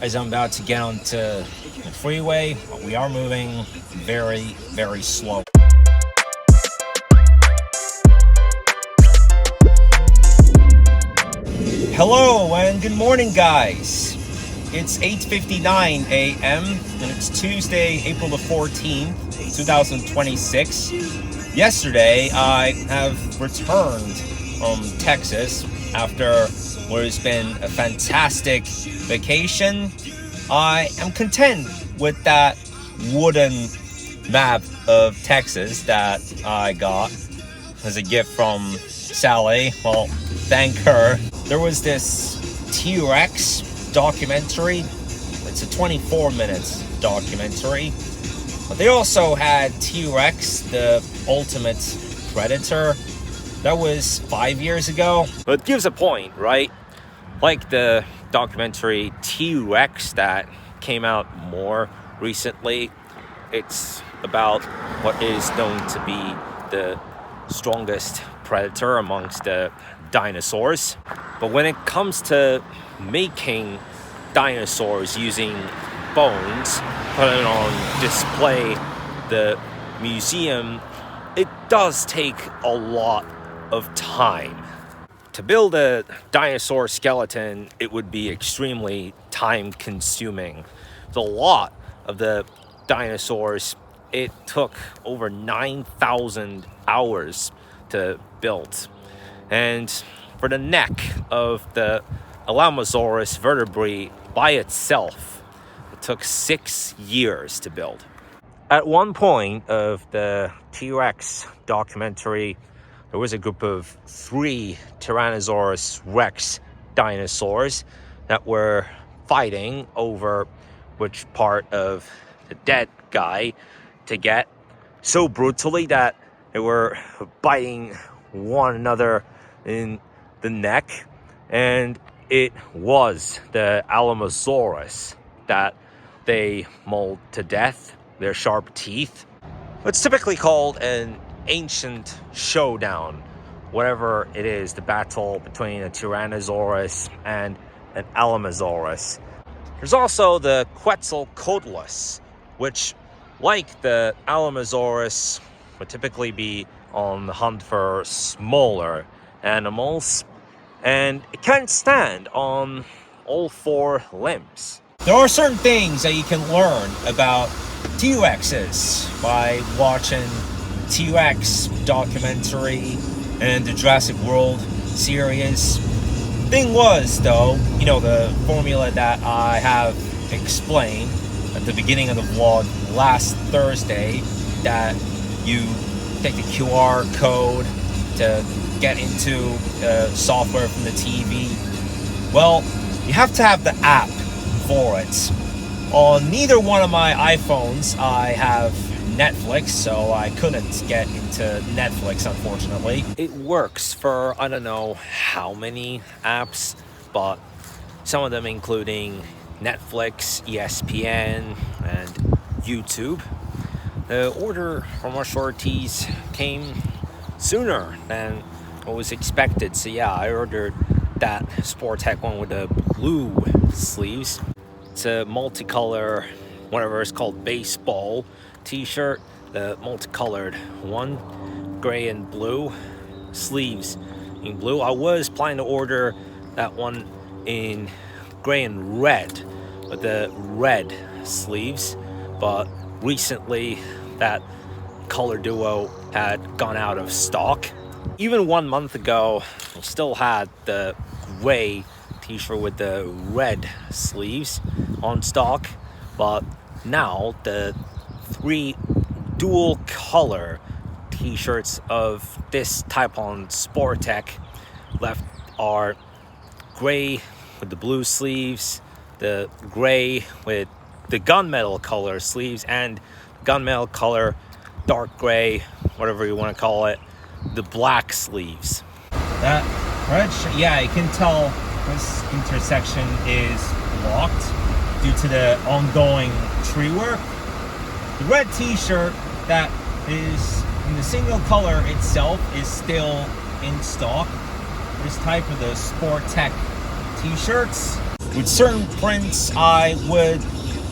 as I'm about to get onto the freeway. We are moving very, very slow. Hello and good morning, guys. It's 8:59 a.m. and it's Tuesday, April the 14th, 2026. Yesterday, I have returned from Texas after what has been a fantastic vacation. I am content with that wooden map of Texas that I got as a gift from Sally. Well, thank her. There was this T-Rex documentary. It's a 24-minute documentary. But they also had T-Rex, the ultimate predator. That was 5 years ago. But it gives a point, right? Like the documentary T-Rex that came out more recently. It's about what is known to be the strongest predator amongst the dinosaurs. But when it comes to making dinosaurs using bones, putting on display the museum, it does take a lot of time. To build a dinosaur skeleton, it would be extremely time consuming. A lot of the dinosaurs, it took over 9,000 hours to build. And for the neck of the Alamosaurus vertebrae by itself, it took 6 years to build. At one point of the T-Rex documentary, there was a group of 3 Tyrannosaurus Rex dinosaurs that were fighting over which part of the dead guy to get, so brutally that they were biting one another in the neck. And it was the Alamosaurus that they mauled to death, their sharp teeth. It's typically called an ancient showdown, whatever it is, the battle between a Tyrannosaurus and an Alamosaurus. There's also the Quetzalcoatlus, which, like the Alamosaurus, would typically be on the hunt for smaller animals, and it can't stand on all 4 limbs. There are certain things that you can learn about T-Rexes by watching T-Rex documentary and the Jurassic World series. Thing was, though, the formula that I have explained at the beginning of the vlog last Thursday, that you take the QR code to get into software from the TV. Well, you have to have the app for it. On neither one of my iPhones I have Netflix, so I couldn't get into Netflix, unfortunately. It works for I don't know how many apps, but some of them including Netflix, ESPN, and YouTube. The order from our shorties came sooner than what was expected, so yeah, I ordered that Sportech one with the blue sleeves. It's a multicolor, whatever it's called, baseball t-shirt, the multicolored one, gray and blue, sleeves in blue. I was planning to order that one in gray and red with the red sleeves, but recently that color duo had gone out of stock. Even 1 month ago, I still had the gray t-shirt with the red sleeves on stock, but now the 3 dual color t-shirts of this type on Sportech left are gray with the blue sleeves, the gray with the gunmetal color sleeves, and gunmetal color dark gray, whatever you want to call it, the black sleeves. That red yeah, you can tell this intersection is blocked due to the ongoing tree work. The red t-shirt that is in the single color itself is still in stock. This type of the Sportech t-shirts. With certain prints, I would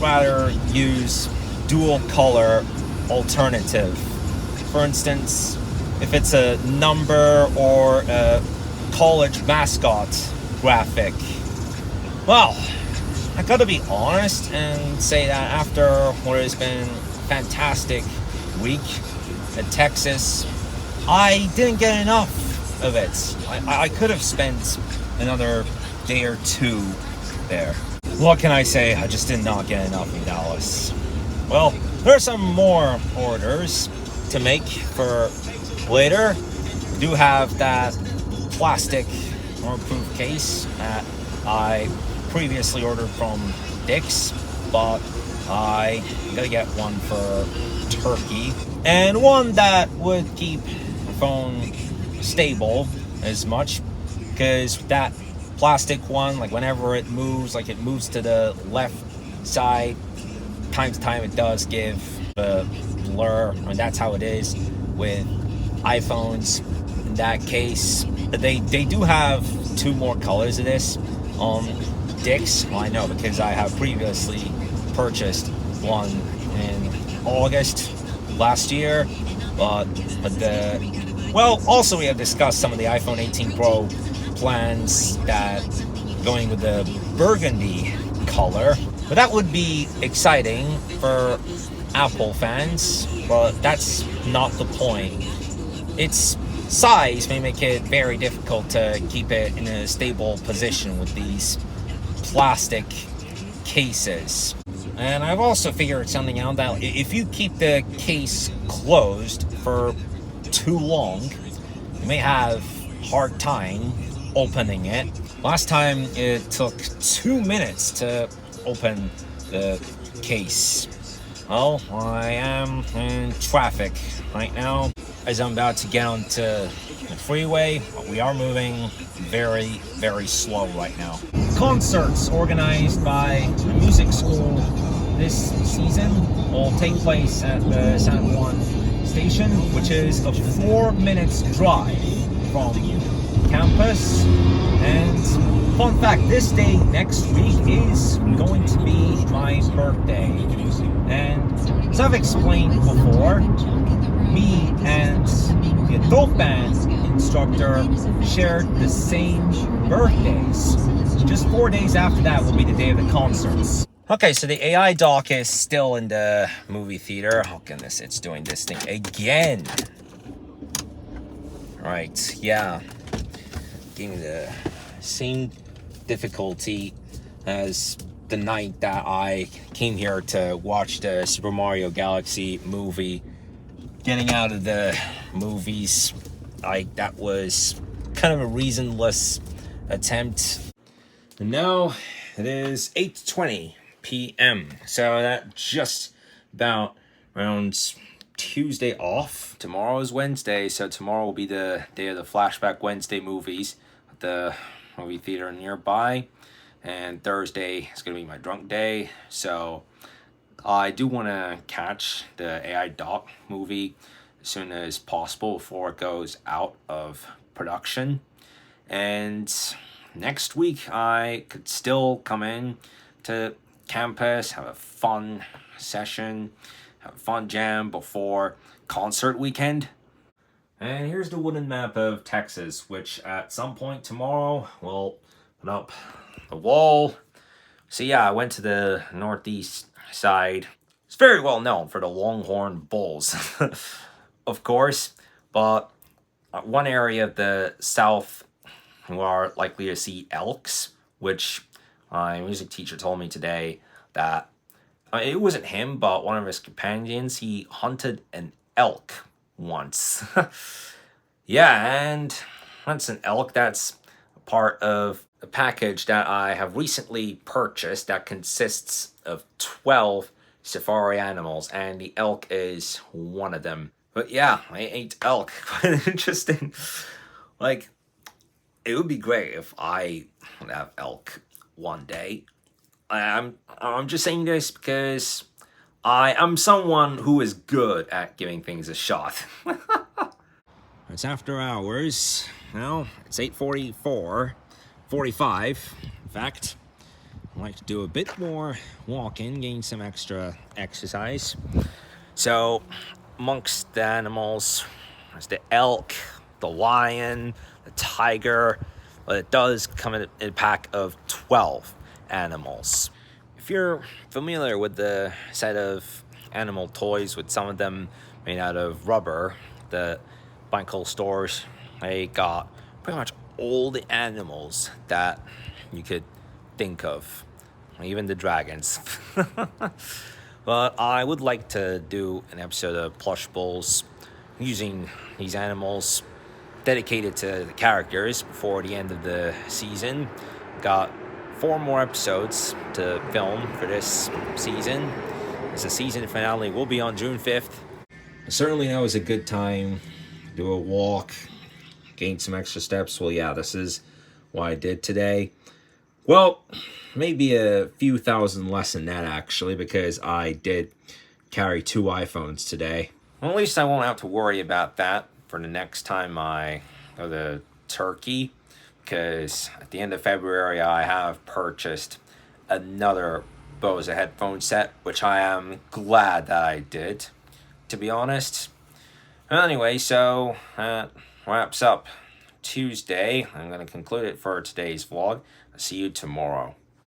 rather use dual color alternative. For instance, if it's a number or a college mascot graphic. Well, I gotta be honest and say that after what has been a fantastic week at Texas, I didn't get enough of it. I could have spent another day or two there. What can I say? I just did not get enough in Dallas. Well, there are some more orders to make for later. We do have that plastic waterproof case that I previously ordered from Dick's, but I gotta get one for Turkey, and one that would keep the phone stable as much, because that plastic one, like whenever it moves, like it moves to the left side, time to time it does give a blur. I mean, that's how it is with iPhones. In that case, they do have two more colors of this on Dick's. Well, I know because I have previously purchased one in August last year, but also we have discussed some of the iPhone 18 Pro plans that going with the burgundy color, but that would be exciting for Apple fans, but that's not the point. Its size may make it very difficult to keep it in a stable position with these plastic cases. And I've also figured something out, that if you keep the case closed for too long, you may have a hard time opening it. Last time it took 2 minutes to open the case. Well, I am in traffic right now as I'm about to get onto the freeway. We are moving very, very slow right now. Concerts organized by the music school this season will take place at the San Juan station, which is a 4 minutes drive from campus. And fun fact, this day next week is going to be my birthday. And as I've explained before, me and the adult band instructor shared the same birthdays. Just 4 days after that will be the day of the concerts. Okay, so the AI dock is still in the movie theater. Oh goodness, it's doing this thing again. Right, yeah. Gave me the same difficulty as the night that I came here to watch the Super Mario Galaxy movie. Getting out of the movies, that was kind of a reasonless attempt. And now it is 8:20 p.m. So that just about rounds Tuesday off. Tomorrow is Wednesday, so tomorrow will be the day of the Flashback Wednesday movies at the movie theater nearby. And Thursday is going to be my drunk day. So I do want to catch the AI Doc movie as soon as possible before it goes out of production. And next week I could still come in to campus, have a fun session, have a fun jam before concert weekend. And here's the wooden map of Texas, which at some point tomorrow will put up the wall. So yeah, I went to the northeast side. It's very well known for the Longhorn Bulls, of course, but one area of the south we are likely to see elks, which my music teacher told me today that it wasn't him, but one of his companions, he hunted an elk once. Yeah, and that's an elk. That's a part of a package that I have recently purchased that consists of 12 safari animals, and the elk is one of them. But yeah, I ate elk. Quite interesting. Like, it would be great if I would have elk one day. I'm just saying this because I'm someone who is good at giving things a shot. It's after hours. Well, it's 8:45, in fact. like to do a bit more walking, gain some extra exercise. So amongst the animals, there's the elk, the lion, the tiger, but it does come in a pack of 12 animals. If you're familiar with the set of animal toys, with some of them made out of rubber, the Michael stores, they got pretty much all the animals that you could think of, even the dragons. But I would like to do an episode of Plush Bowls using these animals dedicated to the characters before the end of the season. Got 4 more episodes to film for this season, as the season finale will be on June 5th. Certainly that was a good time. Do a walk, gain some extra steps. Well, yeah, this is what I did today. Well, maybe a few thousand less than that, actually, because I did carry 2 iPhones today. Well, at least I won't have to worry about that for the next time I go to Turkey, because at the end of February I have purchased another Bose headphone set, which I am glad that I did, to be honest. Anyway, so that wraps up Tuesday. I'm going to conclude it for today's vlog. I'll see you tomorrow.